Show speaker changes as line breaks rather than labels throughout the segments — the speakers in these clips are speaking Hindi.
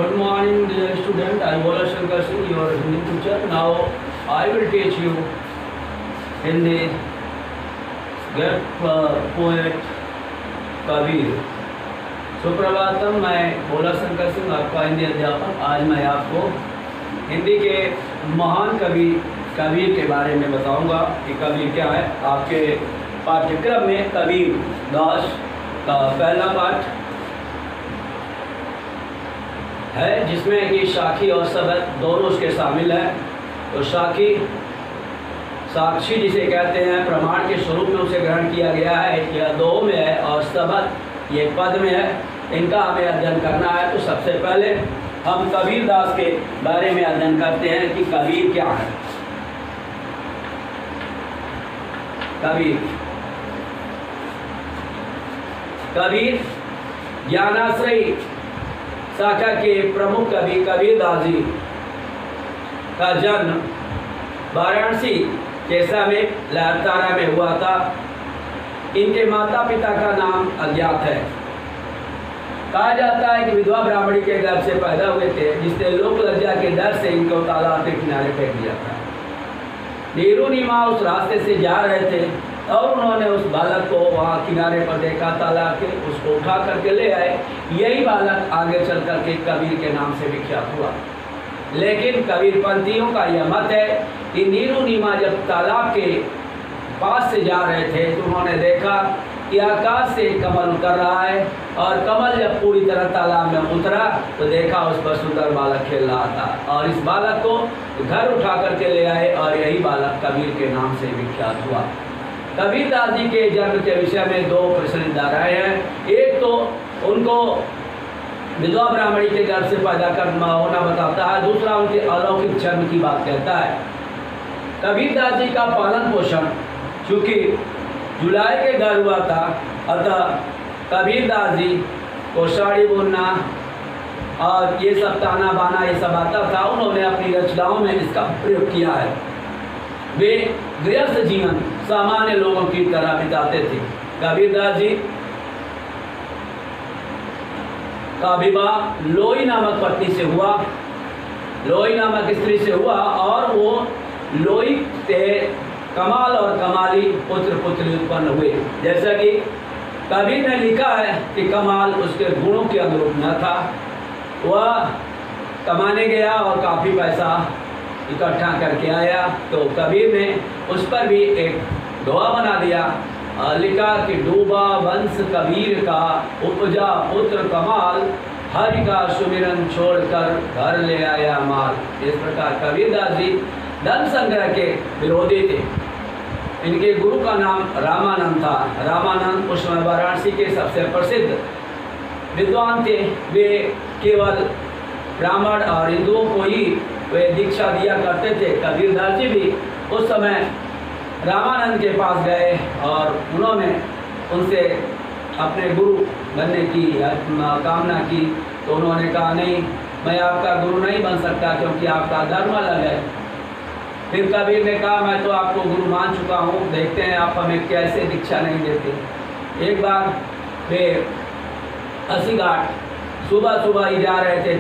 Good morning, dear student. I am Bola Shankar Singh, your Hindi teacher. Now I will teach you Hindi great poet Kabir. Suprabhatam, मैं भोला शंकर सिंह, आपका हिंदी अध्यापक। आज मैं आपको हिंदी के महान कवि कबीर के बारे में बताऊंगा कि कबीर क्या है। आपके पाठ्यक्रम में कबीर दास का पहला पाठ है, जिसमें कि साखी और सबद दोनों उसके शामिल हैं। तो साखी साक्षी जिसे कहते हैं, प्रमाण के स्वरूप में उसे ग्रहण किया गया है, यह दो में है, और सबद ये पद में है। इनका हमें अध्ययन करना है। तो सबसे पहले हम कबीर दास के बारे में अध्ययन करते हैं कि कबीर क्या है। कबीर ज्ञानाश्रयी शाखा के प्रमुख कवि कबीर दास जी का जन्म वाराणसी केसा में लहरतारा में हुआ था। इनके माता पिता का नाम अज्ञात है। कहा जाता है कि विधवा ब्राह्मणी के गर्भ से पैदा हुए थे, जिसने लोक लज्जा के डर से इनको तालाब के किनारे फेंक दिया था। नीरू नीमा उस रास्ते से जा रहे थे और उन्होंने उस बालक को वहाँ किनारे पर देखा तालाब के, उसको उठा करके ले आए। यही बालक आगे चल करके कबीर के नाम से विख्यात हुआ। लेकिन कबीरपंथियों का यह मत है कि नीरू नीमा जब तालाब के पास से जा रहे थे तो उन्होंने देखा कि आकाश से कमल उतर रहा है, और कमल जब पूरी तरह तालाब में उतरा तो देखा उस पर सुंदर बालक खेल रहा था, और इस बालक को घर उठा करके ले आए, और यही बालक कबीर के नाम से विख्यात हुआ। कबीर दास जी के जन्म के विषय में दो प्रचलित धाराएं हैं। एक तो उनको विधवा ब्राह्मणी के गर्भ से पैदा करना होना बताता है, दूसरा उनके अलौकिक जन्म की बात कहता है। कबीर दास जी का पालन पोषण चूँकि जुलाई के घर हुआ था, अतः कबीर दास जी को साड़ी बुनना और ये सब ताना बाना ये सब आता था। उन्होंने अपनी रचनाओं में इसका प्रयोग किया है। वे गृहस्थ जीवन सामान्य लोगों की तरह बिताते थे। कबीर दास जी का विवाह लोई नामक पत्नी से हुआ, लोई नामक स्त्री से हुआ, और वो लोई से कमाल और कमाली पुत्र पुत्री उत्पन्न हुए। जैसा कि कबीर ने लिखा है कि कमाल उसके गुणों के अनुरूप न था। वह कमाने गया और काफ़ी पैसा इकट्ठा करके आया, तो कबीर ने उस पर भी एक दोहा बना दिया। लिखा कि डूबा वंश कबीर का, उपजा पुत्र कमाल, हरि का सुमिरन छोड़कर घर ले आया माल। इस प्रकार कबीर दास जी धन संग्रह के विरोधी थे। इनके गुरु का नाम रामानंद था। रामानंद उस समय वाराणसी के सबसे प्रसिद्ध विद्वान थे। वे केवल ब्राह्मण और हिंदुओं को ही वे दीक्षा दिया करते थे। कबीर दास जी भी उस समय रामानंद के पास गए और उन्होंने उनसे अपने गुरु बनने की कामना की, तो उन्होंने कहा नहीं, मैं आपका गुरु नहीं बन सकता क्योंकि आपका धर्म अलग है। फिर कबीर ने कहा मैं तो आपको गुरु मान चुका हूँ, देखते हैं आप हमें कैसे दीक्षा नहीं देते। एक बार वे अस्सी घाट सुबह सुबह ही जा रहे थे,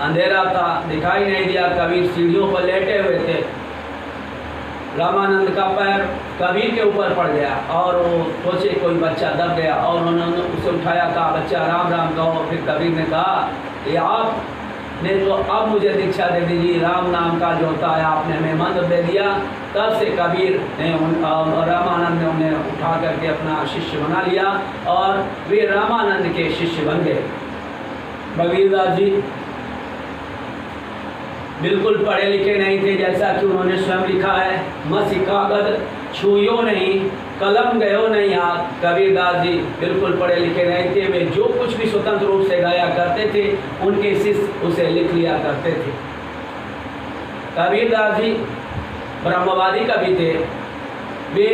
अंधेरा था, दिखाई नहीं दिया। कबीर सीढ़ियों पर लेटे हुए थे। रामानंद का पैर कबीर के ऊपर पड़ गया और वो सोचे कोई बच्चा दब गया, और उन्होंने उसे उठाया, कहा बच्चा राम राम कहो। फिर कबीर ने कहा कि आपने तो अब मुझे दीक्षा दे दीजिए, राम नाम का जो होता है आपने हमें मंत्र दे दिया। तब से कबीर ने रामानंद ने उन्हें उठा करके अपना शिष्य बना लिया और वे रामानंद के शिष्य बन गए। कबीर दास जी बिल्कुल पढ़े लिखे नहीं थे, जैसा कि उन्होंने स्वयं लिखा है, मसी कागज छुयो नहीं, कलम गयो नहीं हाथ। कबीर दास जी बिल्कुल पढ़े लिखे नहीं थे। वे जो कुछ भी स्वतंत्र रूप से गाया करते थे, उनके शिष्य उसे लिख लिया करते थे। कबीर दास जी ब्रह्मवादी कवि थे। वे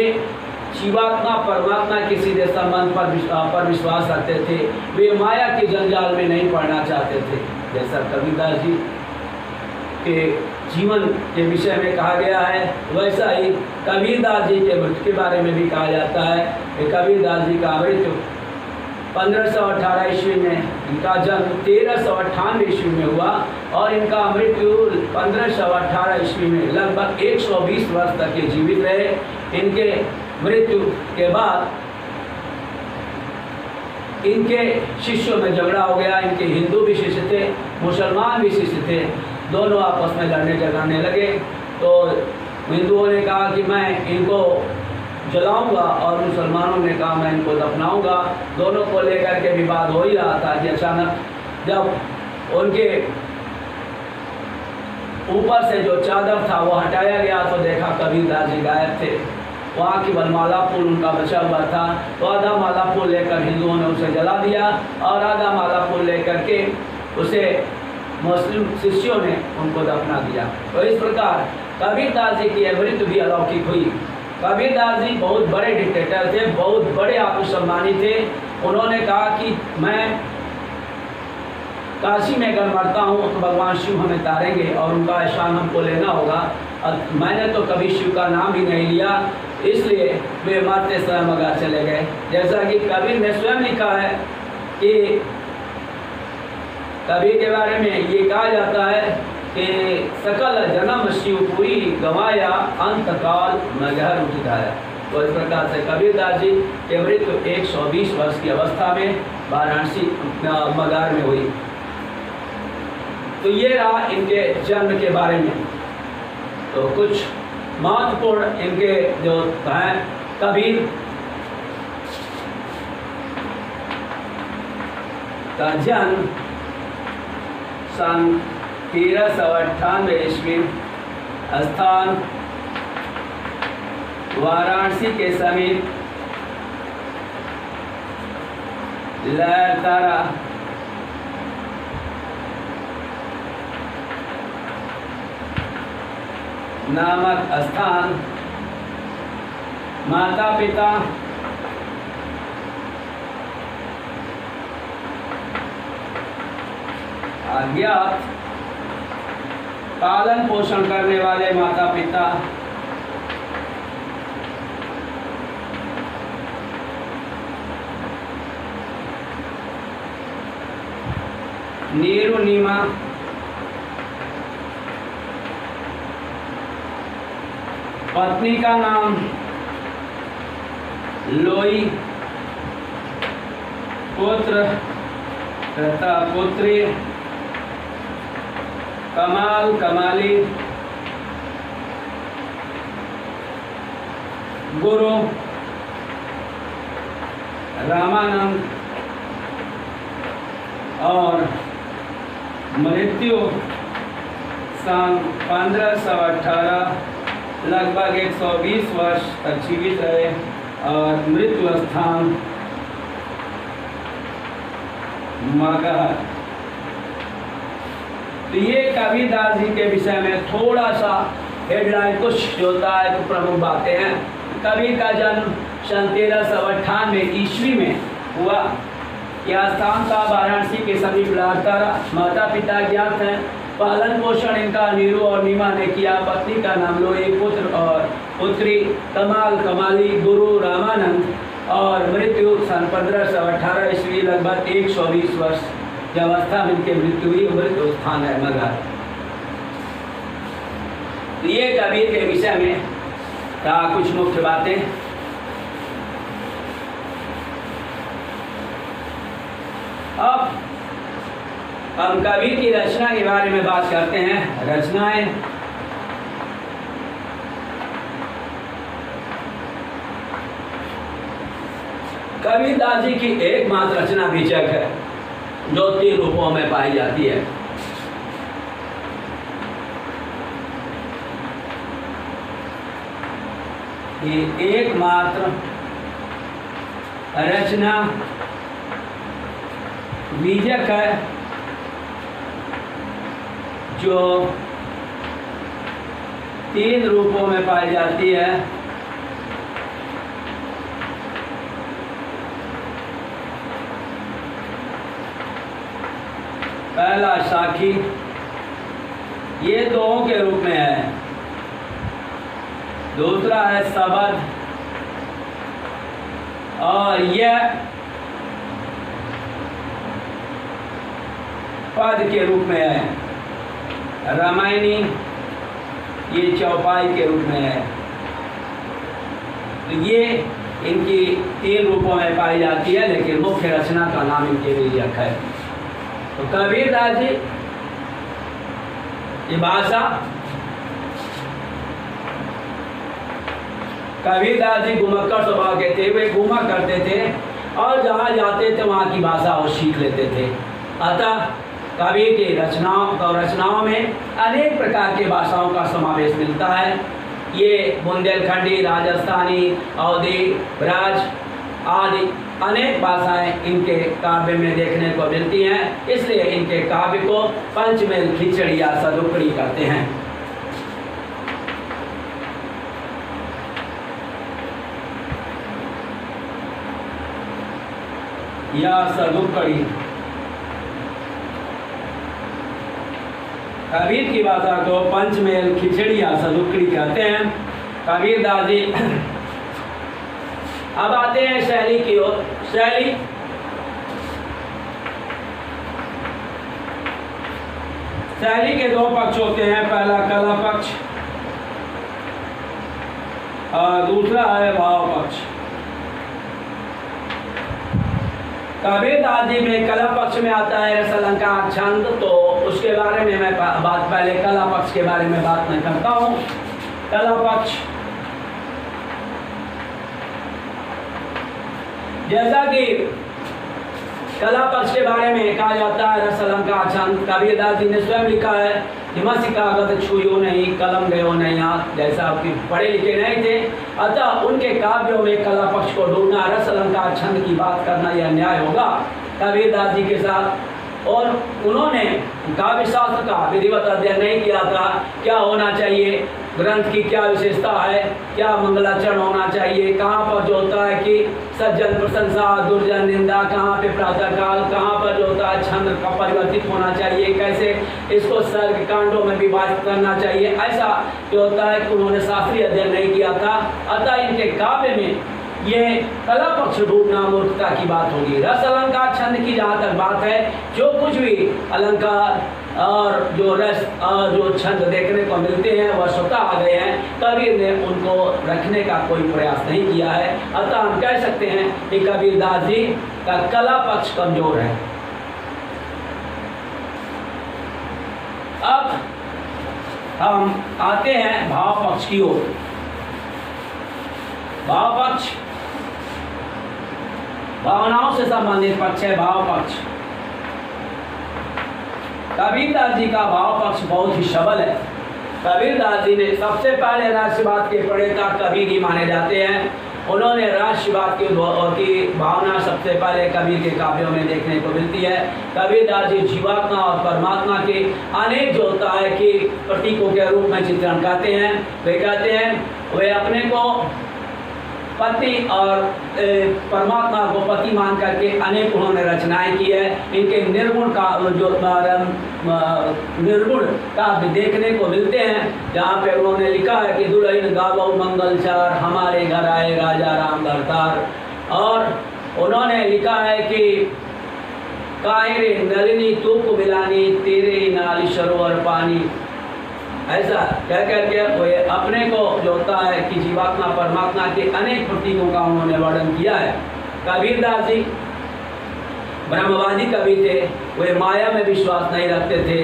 जीवात्मा परमात्मा के सीधे संबंध पर विश्वास रखते थे। वे माया के जंजाल में नहीं पड़ना चाहते थे। जैसा कबीर दास जी के जीवन के विषय में कहा गया है, वैसा ही कबीर दास जी के मृत्यु के बारे में भी कहा जाता है कि कबीर दास जी का मृत्यु 1518 ईस्वी में, इनका जन्म 1398 ईस्वी में हुआ और इनका मृत्यु 1518 ईस्वी में। लगभग 120 वर्ष तक ये जीवित रहे। इनके मृत्यु के बाद इनके शिष्यों में झगड़ा हो गया। इनके हिंदू भी शिष्य थे, मुसलमान भी शिष्य थे, दोनों आपस में लड़ने झगड़ने लगे। तो हिंदुओं ने कहा कि मैं इनको जलाऊंगा और मुसलमानों ने कहा मैं इनको दफनाऊंगा। दोनों को लेकर के विवाद हो ही रहा था कि अचानक जब उनके ऊपर से जो चादर था वो हटाया गया तो देखा कबीरदास जी गायब थे। वहाँ की वनमाला फूल उनका बचा हुआ था, तो आधा माला फूल लेकर हिंदुओं ने उसे जला दिया और आधा माला फूल लेकर के उसे मुस्लिम शिष्यों ने उनको दफना दिया। तो इस प्रकार कबीरदास जी की मृत्यु भी अलौकिक हुई। कबीरदास जी बहुत बड़े डिक्टेटर थे, बहुत बड़े आत्मसम्मानी थे। उन्होंने कहा कि मैं काशी में अगर मरता हूँ तो भगवान शिव हमें तारेंगे और उनका एहसान हमको लेना होगा। मैंने तो कभी शिव का नाम ही नहीं लिया, इसलिए वे मरते समय मगा चले गए। जैसा कि कबीर ने स्वयं लिखा है कि कबीर के बारे में ये कहा जाता है कि सकल जन्म शिवपुरी गवाया अंत काल मगहर उठाया। तो इस प्रकार से कबीरदास जी की मृत्यु 120 वर्ष की अवस्था में वाराणसी मगार में हुई। तो ये रहा इनके जन्म के बारे में। तो कुछ महत्वपूर्ण इनके जो हैं, कबीर का जन्म सन 1398 ईस्वी, स्थान वाराणसी के समीप लहरतारा नामक स्थान। माता पिता अज्ञात, पालन पोषण करने वाले माता पिता नीरू नीमा पत्नी का नाम लोई, पुत्र तथा पुत्री कमाल कमाली, गुरु रामानंद और मृत्यु सन 1518। लगभग 120 वर्ष तक जीवित रहे और मृत्यु स्थान मगहर। तो ये कबीरदास जी के विषय में थोड़ा सा हेडलाइन कुछ होता है, तो प्रमुख बातें हैं। कबीर का जन्म सन 1398 ईस्वी में हुआ। यह स्थान था वाराणसी के समीप लहरतारा। माता पिता ज्ञात हैं। पालन पोषण इनका नीरू और नीमा ने किया। पत्नी का नाम लोई, पुत्र और पुत्री कमाल कमाली, गुरु रामानंद और मृत्यु सन 1518 ईस्वी। लगभग 120 वर्ष की अवस्था में इनकी मृत्यु हुई। मृत्यु स्थान है मगहर। ये कबीर के विषय में था कुछ मुख्य बातें। अब हम कबीर की रचना के बारे में बात करते हैं। रचनाएं कबीरदास जी की एकमात्र रचना बीजक है जो 3 रूपों में पाई जाती है। ये एकमात्र रचना बीजक है जो 3 रूपों में पाई जाती है। पहला साखी, ये दोहों के रूप में है। दूसरा है शबद और यह पद के रूप में है, रामायणी ये चौपाई के रूप में है। तो ये इनकी 3 रूपों में पाई जाती है, लेकिन मुख्य रचना का नाम इनके लिए रखा है। तो कबीरदास जी ये भाषा, कबीरदास जी घुमक्कड़ स्वभाव के थे, वे घूमा करते थे और जहाँ जाते थे वहाँ की भाषा वो सीख लेते थे। अतः कबीर की रचनाओं में अनेक प्रकार की भाषाओं का समावेश मिलता है। ये बुंदेलखंडी, राजस्थानी, अवधी, ब्रज आदि अनेक भाषाएं इनके काव्य में देखने को मिलती हैं। इसलिए इनके काव्य को पंचमेल खिचड़ी या सदुकड़ी कहते हैं। या सदुकड़ी कबीर की भाषा को पंचमेल खिचड़ी या सदुकड़ी कहते हैं। कबीरदास जी अब आते हैं शैली की ओर। शैली के 2 पक्ष होते हैं, पहला कला पक्ष और दूसरा है भाव पक्ष। कबीरदास जी में कला पक्ष में आता है रस अलंकार छंद, तो उसके बारे में मैं पहले कला पक्ष के बारे में बात मैं करता हूँ। कला पक्ष, जैसा कि कला पक्ष के बारे में कहा जाता है रस अलंकार छंद, कबीरदास जी ने स्वयं लिखा है कि मसी कागज छुयो नहीं, कलम गयो नहीं हाथ। जैसा आपके पढ़े लिखे नहीं थे, अतः उनके काव्यों में कला पक्ष को ढूंढना, रस अलंकार छंद की बात करना यह न्याय होगा कबीरदास जी के साथ। और उन्होंने काव्य शास्त्र का विधिवत अध्ययन नहीं किया था, क्या होना चाहिए, ग्रंथ की क्या विशेषता है, क्या मंगलाचरण होना चाहिए, कहाँ पर जो होता है कि सज्जन प्रशंसा, दुर्जन निंदा, कहाँ पे प्रातःकाल, कहाँ पर जो होता है छंद का परिवर्तित होना चाहिए, कैसे इसको सर्ग कांडों में विभाजित करना चाहिए, ऐसा जो होता है कि उन्होंने शास्त्रीय अध्ययन नहीं किया था। अतः इनके काव्य में ये कला पक्ष ढूंढना मूर्खता की बात होगी। रस अलंकार छंद की जहाँ तक बात है, जो कुछ भी अलंकार और जो रस और जो छंद देखने को मिलते हैं वह स्वतः आ गए हैं, कबीर ने उनको रखने का कोई प्रयास नहीं किया है। अतः हम कह सकते हैं कि कबीरदास जी का कला पक्ष कमजोर है। अब हम आते हैं भाव पक्ष की ओर। भाव पक्ष भावनाओं से संबंधित पक्ष है। भाव पक्ष, कबीरदास जी का भाव पक्ष बहुत ही सबल है। कबीरदास जी ने सबसे पहले राष्ट्रवाद के प्रणेता कबीर ही माने जाते हैं। उन्होंने राष्ट्रवाद की भावना सबसे पहले कबीर के काव्यों में देखने को मिलती है। कबीरदास जी जीवात्मा और परमात्मा के अनेक जो होता है कि प्रतीकों के रूप में चित्रण करते हैं। वे कहते हैं वे अपने को पति और परमात्मा को पति मान करके अनेक उन्होंने रचनाएं की है। इनके निर्गुण का जो निर्गुण काव्य देखने को मिलते हैं, जहाँ पे उन्होंने लिखा है कि दुल्हन गावो मंगलचार, हमारे घर आए राजा राम दरतार। और उन्होंने लिखा है कि कायरे नलिनी तूक मिलानी, तेरे नाली सरोवर पानी। ऐसा कह करके वे अपने को जो होता है कि जीवात्मा परमात्मा के अनेक प्रतीकों का उन्होंने वर्णन किया है। कबीरदास जी ब्रह्मवादी कवि थे। वे माया में विश्वास नहीं रखते थे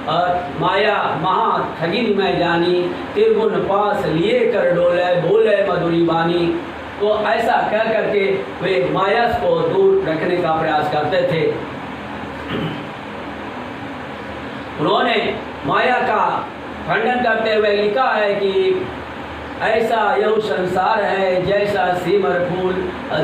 और माया महा ठगिन में जानी, त्रिगुण पास लिए कर डोले, बोले मधुरी बानी। तो ऐसा कह करके वे माया को दूर रखने का प्रयास करते थे। उन्होंने माया का खंडन करते हुए लिखा है कि ऐसा यह संसार है जैसा सिमर फूल,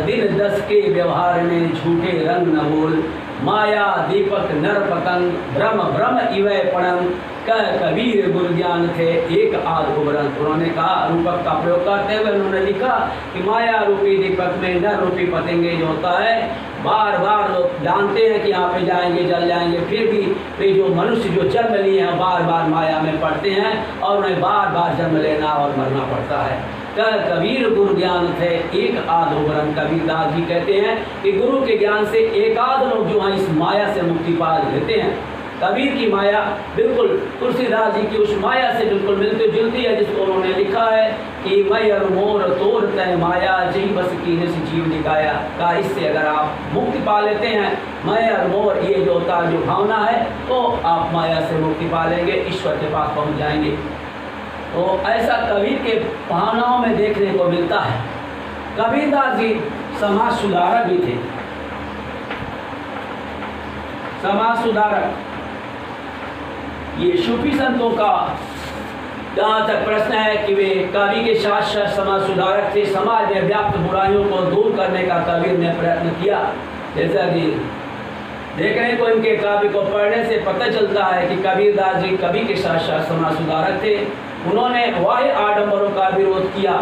दिन 10 के व्यवहार में झूठे रंग न बोल। माया दीपक नर पतंग, भ्रम भ्रम इवय पड़न, कह कबीर गुरु ज्ञान थे एक आध उभरन। उन्होंने कहा, रूपक का प्रयोग करते हुए उन्होंने लिखा कि माया रूपी दीपक में नर रूपी पतंगे जो होता है बार बार लोग जानते हैं कि यहाँ पे जाएंगे जल जाएंगे, फिर भी वे जो मनुष्य जो जन्म लिए हैं बार बार माया में पड़ते हैं और उन्हें बार बार जन्म लेना और मरना पड़ता है। कबीर गुरु ज्ञान थे एक आध उभरन। कबीरदास जी कहते हैं कि गुरु के ज्ञान से एक आध लोग जो हैं इस माया से मुक्ति पा लेते हैं। कबीर की माया बिल्कुल तुलसीदास जी की उस माया से बिल्कुल मिलती जुलती है, जिसको उन्होंने लिखा है कि मैं और मोर तोर तय माया जही बस की निस जीव दिखाया। का इससे अगर आप मुक्ति पा लेते हैं, मैं और मोर ये जो होता जो भावना है, तो आप माया से मुक्ति पा लेंगे, ईश्वर के पास पहुंच जाएंगे। तो ऐसा कबीर के भावनाओं में देखने को मिलता है। कबीरदास जी समाज सुधारक भी थे। समाज सुधारक, ये सूफी संतों का जहाँ तक प्रश्न है कि वे कवि के साथ साथ समाज सुधारक थे। समाज में व्याप्त बुराइयों को दूर करने का कबीर ने प्रयत्न किया। जैसा कि देखने को इनके काव्य को पढ़ने से पता चलता है कि कबीरदास जी कवि के साथ साथ समाज सुधारक थे। उन्होंने वाह्य आडंबरों का विरोध किया।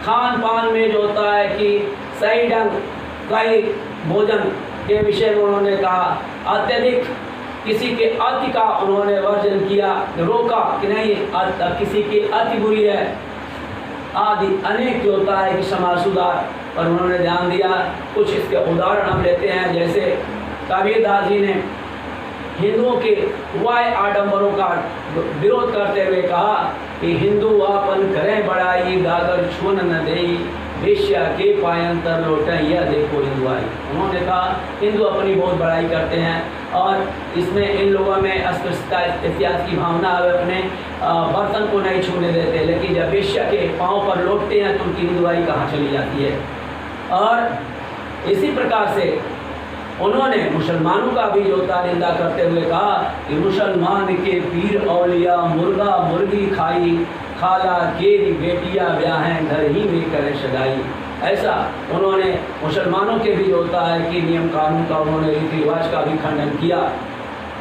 खान पान में जो होता है कि सही ढंग सही भोजन के विषय में उन्होंने कहा, अत्यधिक किसी के अति का उन्होंने वर्जन किया, रोका कि नहीं किसी की अति बुरी है आदि अनेक जो होता है कि समाज सुधार पर उन्होंने ध्यान दिया। कुछ इसके उदाहरण हम लेते हैं। जैसे कबीरदास जी ने हिंदुओं के वाह्य आडंबरों का विरोध करते हुए कहा कि हिंदू आपन करें बड़ाई गागर छून न देई वेश्या के पायंतर लौटे यह देखो हिंदुआई। उन्होंने कहा हिंदू अपनी बहुत बड़ाई करते हैं और इसमें इन लोगों में अस्पृश्यता इत्यादि की भावना है, अपने बर्तन को नहीं छूने देते, लेकिन जब वेश्या के पाँव पर लौटते हैं तो उनकी हिंदुआई कहाँ चली जाती है। और इसी प्रकार से उन्होंने मुसलमानों का भी जोता निंदा करते हुए कहा कि मुसलमान के पीर औलिया मुर्गा मुर्गी खाई खाला केरी बेटियां ब्याहें घर ही में करें सगाई। ऐसा उन्होंने मुसलमानों के भी होता है कि नियम कानून का उन्होंने रीति रिवाज का भी खंडन किया।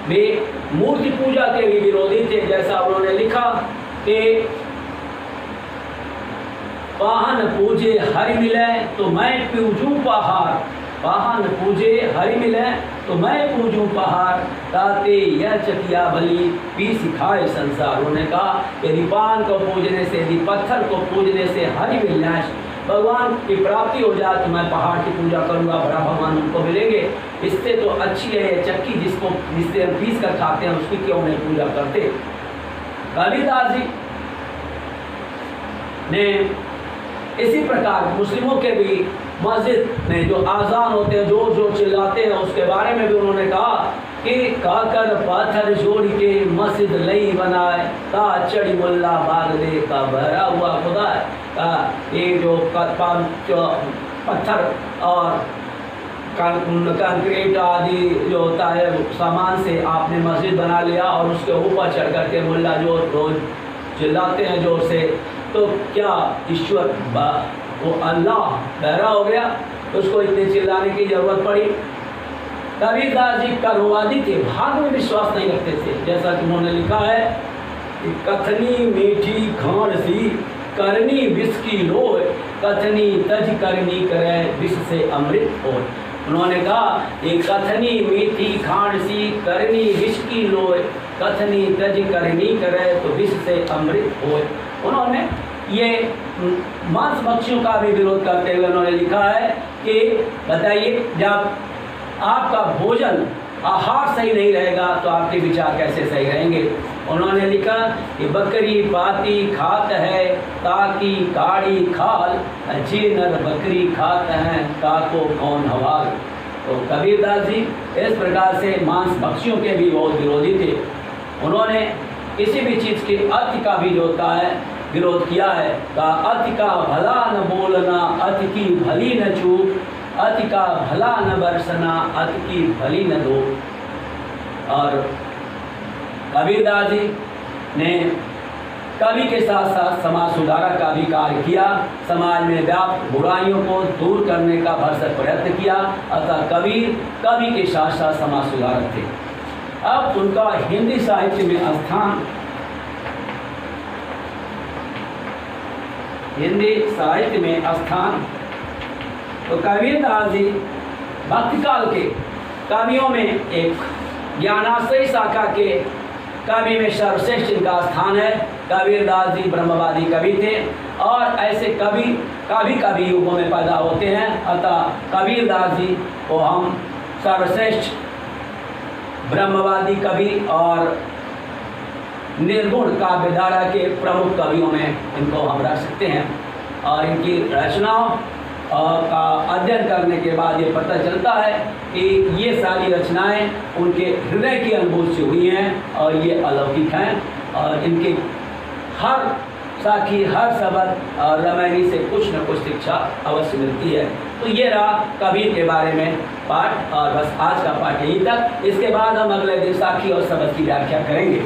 वे मूर्ति पूजा के भी विरोधी थे। जैसा उन्होंने लिखा कि वाहन पूजे हरि मिले तो मैं पूजूं पहाड़, वाहन पूजे हरि मिले तो मैं पूजूं पहाड़, ताते यह चकिया बलि पी सिखाए संसार। उन्होंने कहा यदि पान को पूजने से, यदि पत्थर को पूजने से हरि मिल जाए, भगवान की प्राप्ति हो जाए, तो मैं पहाड़ की पूजा करूंगा, बड़ा भगवान उनको मिलेंगे। इससे तो अच्छी है ये चक्की जिससे हम पीस कर खाते हैं, उसकी क्यों नहीं पूजा करते। कबीरदास जी ने इसी प्रकार मुस्लिमों के भी मस्जिद में जो आज़ान होते हैं, जोर जोर चिल्लाते हैं, उसके बारे में भी उन्होंने कहा कि काकर पाथर जोड़ के मस्जिद लई बनाए का चढ़ी मुल्ला बाग दे का भरा हुआ खुदा का। ये जो पत्थर और कंक्रीट आदि जो होता है सामान से आपने मस्जिद बना लिया और उसके ऊपर चढ़ करके मुल्ला जो रोज चिल्लाते हैं जोर से, तो क्या ईश्वर वो अल्लाह बहरा हो गया, उसको इतने चिल्लाने की जरूरत पड़ी। कबीरदास जी कर्मवादी थे, भाग में विश्वास नहीं रखते थे। जैसा कि उन्होंने लिखा है कि कथनी मीठी खान सी करनी विष की लोय, कथनी तज करनी करे विष से अमृत हो। उन्होंने कहा ये कथनी मीठी खान सी करनी विष की लोय, कथनी तज करनी करे तो विष से अमृत हो। उन्होंने ये मांस भक्षियों का भी विरोध करते हुए उन्होंने लिखा है कि बताइए जब आपका भोजन आहार सही नहीं रहेगा तो आपके विचार कैसे सही रहेंगे। उन्होंने लिखा कि बकरी पाती खात है ताकि काड़ी खाल, जे नर बकरी खात हैं ताको कौन हवाल। तो कबीरदास जी इस प्रकार से मांस भक्षियों के भी बहुत विरोधी थे। उन्होंने किसी भी चीज़ के अति का भी जो होता है विरोध किया है। का अति का भला न बोलना, अति की भली न चूक, अति का भला न बरसना, अति की भली न दो। और कबीरदास जी ने कवि के साथ साथ समाज सुधारक का भी कार्य किया। समाज में व्याप्त बुराइयों को दूर करने का भरसक प्रयत्न किया। अतः कबीर कवि के साथ साथ समाज सुधारक थे। अब उनका हिंदी साहित्य में स्थान, हिंदी साहित्य में स्थान, तो कबीरदास जी भक्ति काल के कवियों में एक ज्ञानाश्रयी शाखा के कवि में सर्वश्रेष्ठ इनका स्थान है। कबीरदास जी ब्रह्मवादी कवि थे और ऐसे कवि कभी युगों में पैदा होते हैं। अतः कबीरदास जी को हम सर्वश्रेष्ठ ब्रह्मवादी कवि और निर्गुण काव्यधारा के प्रमुख कवियों में इनको हम रख सकते हैं। और इनकी रचनाओं का अध्ययन करने के बाद ये पता चलता है कि ये सारी रचनाएं उनके हृदय की अनुभूति से हुई हैं और ये अलौकिक हैं और इनके हर साखी हर शब्द और रामायणी से कुछ न कुछ शिक्षा अवश्य मिलती है। तो ये रहा कबीर के बारे में पाठ और बस आज का पाठ यहीं तक। इसके बाद हम अगले दिन साखी और शब्द की व्याख्या करेंगे।